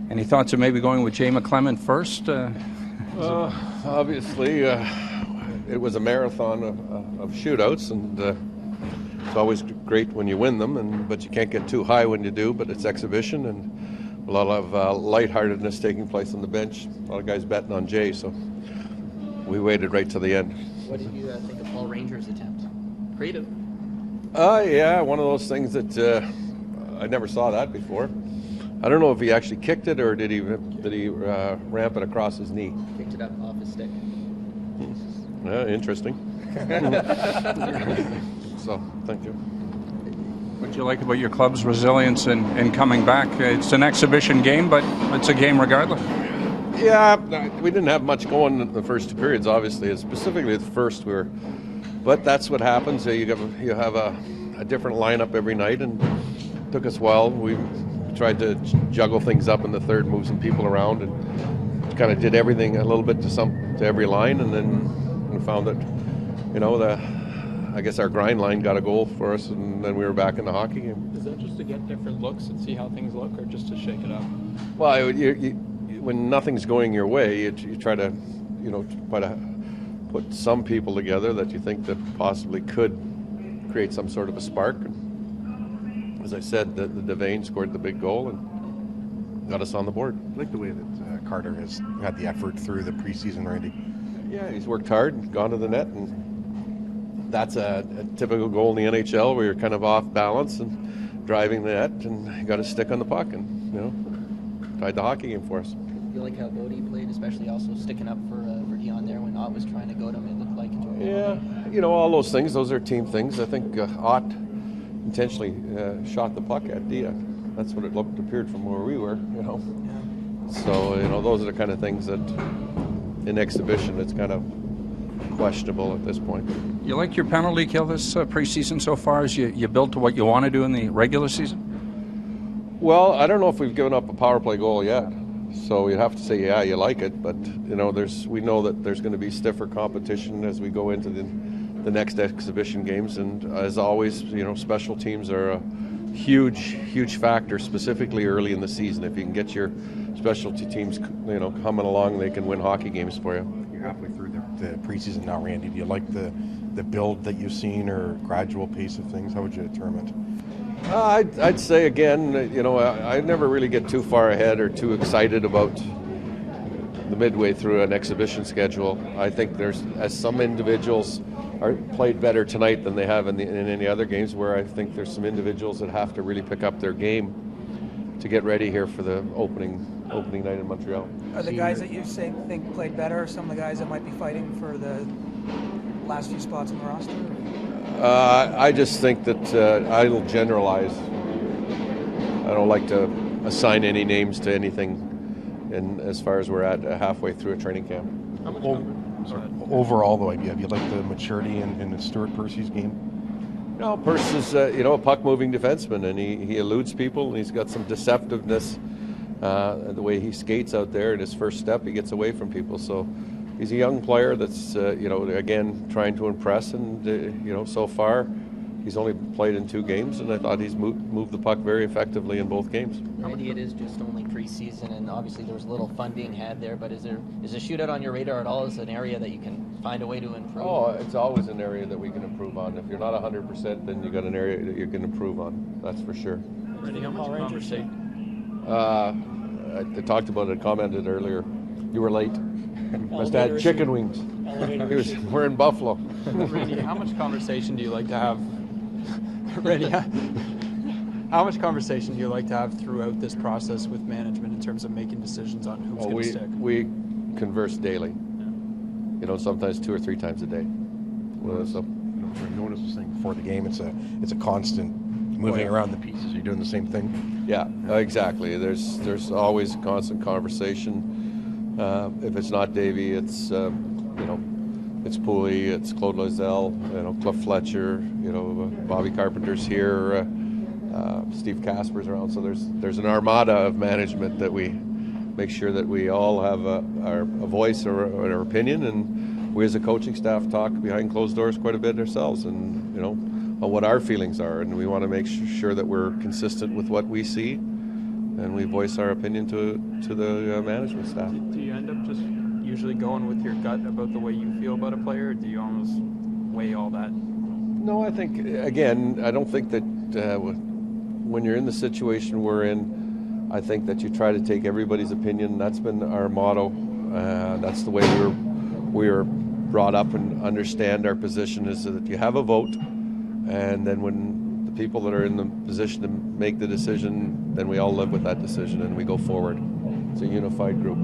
Any thoughts of maybe going with Jay McClement first? Obviously, it was a marathon of shootouts, and it's always great when you win them, but you can't get too high when you do. But it's exhibition, and a lot of lightheartedness taking place on the bench. A lot of guys betting on Jay, so we waited right to the end. What did you think of Paul Ranger's attempt? Creative. Yeah, one of those things that I never saw that before. I don't know if he actually kicked it or did he ramp it across his knee. Picked it up off his stick. Yeah, interesting. So, thank you. What do you like about your club's resilience in coming back? It's an exhibition game, but it's a game regardless. Yeah, we didn't have much going in the first two periods, obviously. Specifically the first, but that's what happens. You have a different lineup every night, and it took us a while. We tried to juggle things up in the third, move some people around, and kind of did everything a little bit to every line, and then we found that, I guess our grind line got a goal for us, and then we were back in the hockey game. Is that just to get different looks and see how things look, or just to shake it up? Well, when nothing's going your way, you try to, put some people together that you think that possibly could create some sort of a spark. As I said, the Devane scored the big goal and got us on the board. I like the way that Carter has had the effort through the preseason, Randy. Yeah, he's worked hard and gone to the net, and that's a typical goal in the NHL where you're kind of off balance and driving the net, and you got to stick on the puck, and tied the hockey game for us. I feel like how Bodie played, especially also sticking up for Dion there when Ott was trying to go to him. It looked like all those things. Those are team things. I think Ott intentionally shot the puck at Dia. That's what it appeared from where we were. Yeah. So those are the kind of things that in exhibition it's kind of questionable at this point. You like your penalty kill this preseason so far as you built to what you want to do in the regular season? Well, I don't know if we've given up a power play goal yet. So you'd have to say, yeah, you like it, but we know that there's going to be stiffer competition as we go into the next exhibition games, and as always, special teams are a huge factor, specifically early in the season. If you can get your specialty teams, coming along, they can win hockey games for you. You're halfway through the preseason now, Randy. Do you like the build that you've seen, or gradual pace of things? How would you term it? I'd say again, I never really get too far ahead or too excited about the midway through an exhibition schedule. I think as some individuals are played better tonight than they have in any other games, where I think there's some individuals that have to really pick up their game to get ready here for the opening night in Montreal. Are the guys that you think played better some of the guys that might be fighting for the last few spots on the roster? I just think that I'll generalize. I don't like to assign any names to anything, and as far as we're at halfway through a training camp. Overall, though, have you liked the maturity in Stuart Percy's game? No, Percy is a puck-moving defenseman, and he eludes people, and he's got some deceptiveness. The way he skates out there, in his first step, he gets away from people. So he's a young player that's, again, trying to impress, and, so far he's only played in 2 games, and I thought he's moved the puck very effectively in both games. Randy, it is just only preseason, and obviously there was a little fun being had there, but is a shootout on your radar at all as an area that you can find a way to improve? Oh, it's always an area that we can improve on. If you're not 100%, then you got an area that you can improve on. That's for sure. Randy, how much conversation? I talked about it, commented earlier. You were late. Must have had chicken wings. We're in Buffalo. Randy, how much conversation do you like to have? Randy, how much conversation do you like to have throughout this process with management in terms of making decisions on who's going to stick? We converse daily. Sometimes 2 or 3 times a day. Notice was saying before the game, it's a constant moving around the pieces. You're doing the same thing. Yeah, exactly. There's always constant conversation. If it's not Davey, it's it's Pooley, it's Claude Loiselle, Cliff Fletcher, Bobby Carpenter's here, Steve Casper's around. So there's an armada of management that we make sure that we all have a voice or our opinion, and we as a coaching staff talk behind closed doors quite a bit ourselves, and on what our feelings are, and we want to make sure that we're consistent with what we see, and we voice our opinion to the management staff. Do you end up just usually going with your gut about the way you feel about a player, or do you almost weigh all that? No, I think, again, I don't think that when you're in the situation we're in, I think that you try to take everybody's opinion. That's been our motto. That's the way we were brought up and understand our position, is that you have a vote, and then when the people that are in the position to make the decision, then we all live with that decision and we go forward. It's a unified group.